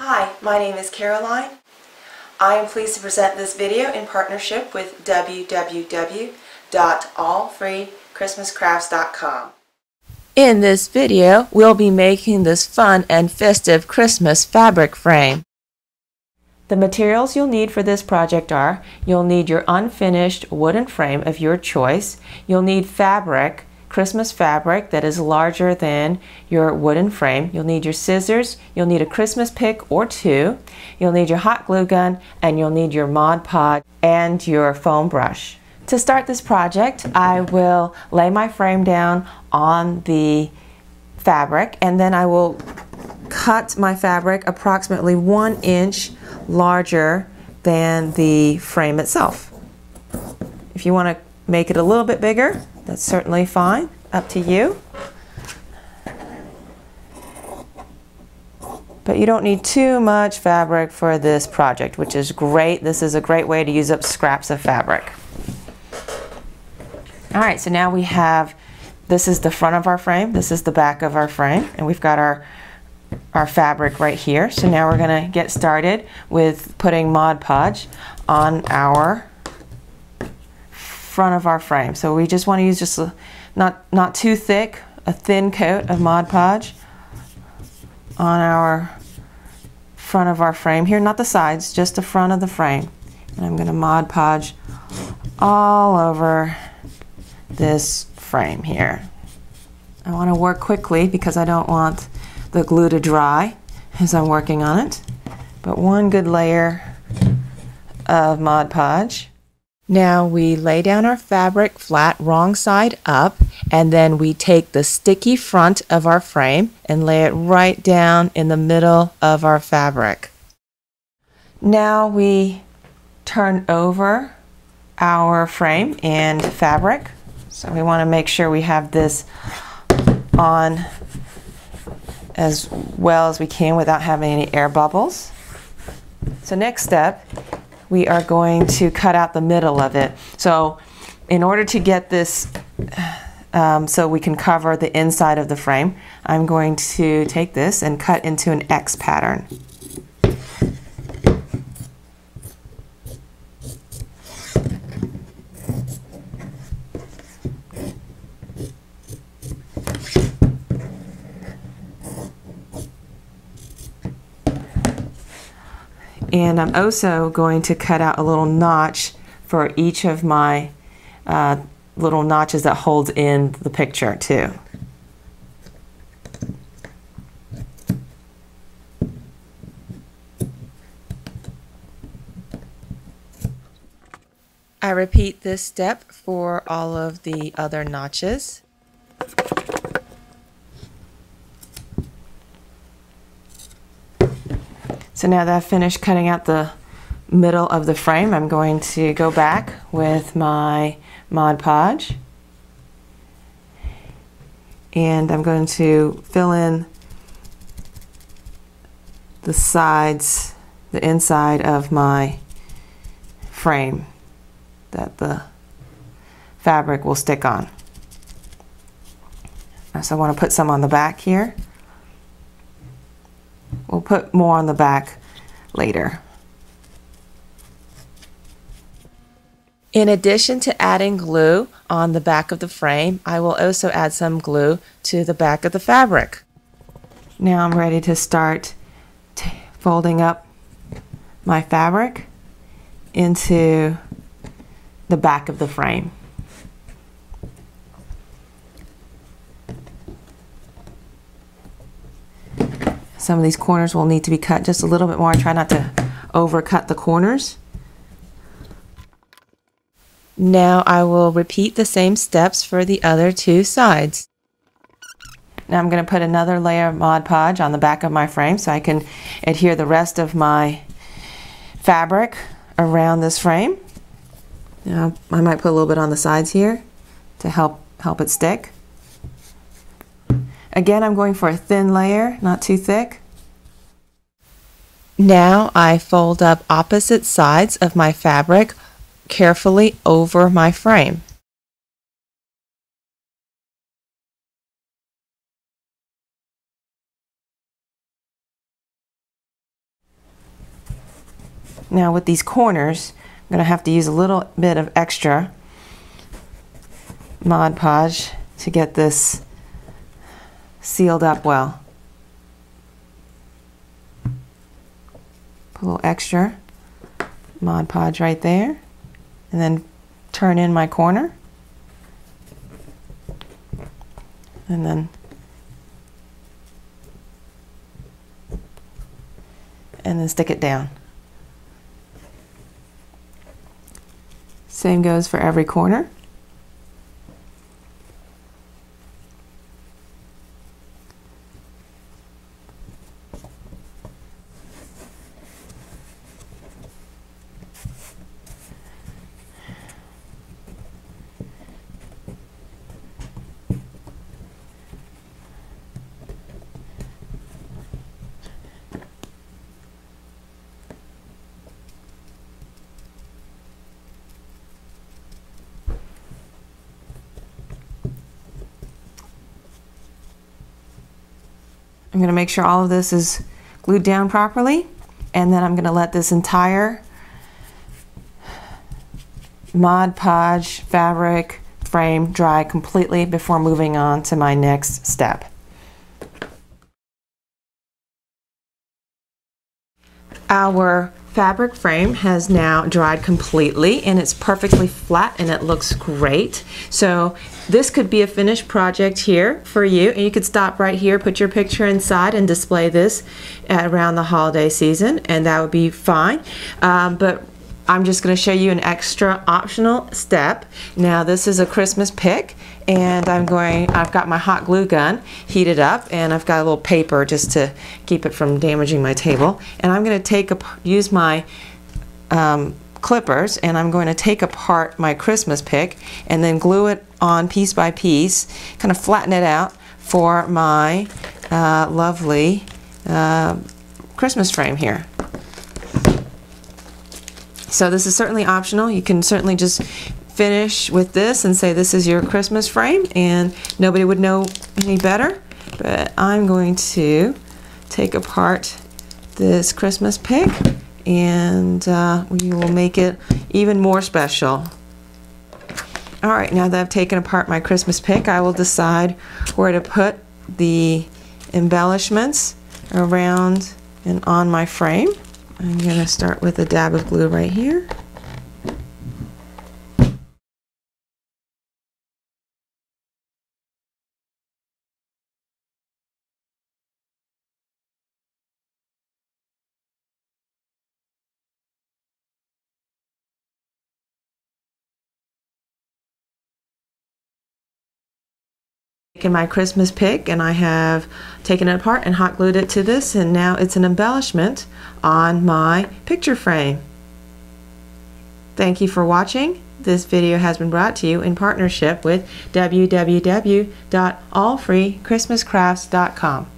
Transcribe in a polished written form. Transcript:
Hi, my name is Caroline. I am pleased to present this video in partnership with www.allfreechristmascrafts.com. In this video, we'll be making this fun and festive Christmas fabric frame. The materials you'll need for this project are, you'll need your unfinished wooden frame of your choice, you'll need fabric, Christmas fabric that is larger than your wooden frame. You'll need your scissors, you'll need a Christmas pick or two, you'll need your hot glue gun, and you'll need your Mod Podge and your foam brush. To start this project, I will lay my frame down on the fabric, and then I will cut my fabric approximately 1 inch larger than the frame itself. If you want to make it a little bit bigger, that's certainly fine, up to you. But you don't need too much fabric for this project, which is great. This is a great way to use up scraps of fabric. All right, so now we have, this is the front of our frame, this is the back of our frame, and we've got our fabric right here. So now we're gonna get started with putting Mod Podge on our front of our frame. So we just want to use just not too thick, a thin coat of Mod Podge on our front of our frame here, not the sides, just the front of the frame. And I'm going to Mod Podge all over this frame here. I want to work quickly because I don't want the glue to dry as I'm working on it. But one good layer of Mod Podge. Now we lay down our fabric flat, wrong side up, and then we take the sticky front of our frame and lay it right down in the middle of our fabric. Now we turn over our frame and fabric. So we want to make sure we have this on as well as we can without having any air bubbles. So next step, we are going to cut out the middle of it. So in order to get this so we can cover the inside of the frame, I'm going to take this and cut into an X pattern. And I'm also going to cut out a little notch for each of my little notches that holds in the picture too. I repeat this step for all of the other notches. So now that I've finished cutting out the middle of the frame, I'm going to go back with my Mod Podge, and I'm going to fill in the sides, the inside of my frame that the fabric will stick on. So I want to put some on the back here. We'll put more on the back later. In addition to adding glue on the back of the frame, I will also add some glue to the back of the fabric. Now I'm ready to start folding up my fabric into the back of the frame. Some of these corners will need to be cut just a little bit more. I try not to overcut the corners. Now I will repeat the same steps for the other two sides. Now I'm going to put another layer of Mod Podge on the back of my frame so I can adhere the rest of my fabric around this frame. Now I might put a little bit on the sides here to help it stick. Again, I'm going for a thin layer, not too thick. Now I fold up opposite sides of my fabric carefully over my frame. Now with these corners, I'm going to have to use a little bit of extra Mod Podge to get this sealed up well. Put a little extra Mod Podge right there, and then turn in my corner, and then stick it down. Same goes for every corner. I'm going to make sure all of this is glued down properly, and then I'm going to let this entire Mod Podge fabric frame dry completely before moving on to my next step. Our fabric frame has now dried completely, and it's perfectly flat and it looks great. So this could be a finished project here for you, and you could stop right here, put your picture inside and display this around the holiday season, and that would be fine. But I'm just going to show you an extra optional step. Now this is a Christmas pick, and I've got my hot glue gun heated up, and I've got a little paper just to keep it from damaging my table. And I'm going to use my clippers, and I'm going to take apart my Christmas pick and then glue it on piece by piece, kind of flatten it out for my lovely Christmas frame here. So this is certainly optional. You can certainly just finish with this and say this is your Christmas frame, and nobody would know any better. But I'm going to take apart this Christmas pick, and we will make it even more special. Alright, now that I've taken apart my Christmas pick, I will decide where to put the embellishments around and on my frame. I'm going to start with a dab of glue right here. Taken my Christmas pick, and I have taken it apart and hot glued it to this, and now it's an embellishment on my picture frame. Thank you for watching. This video has been brought to you in partnership with www.allfreechristmascrafts.com.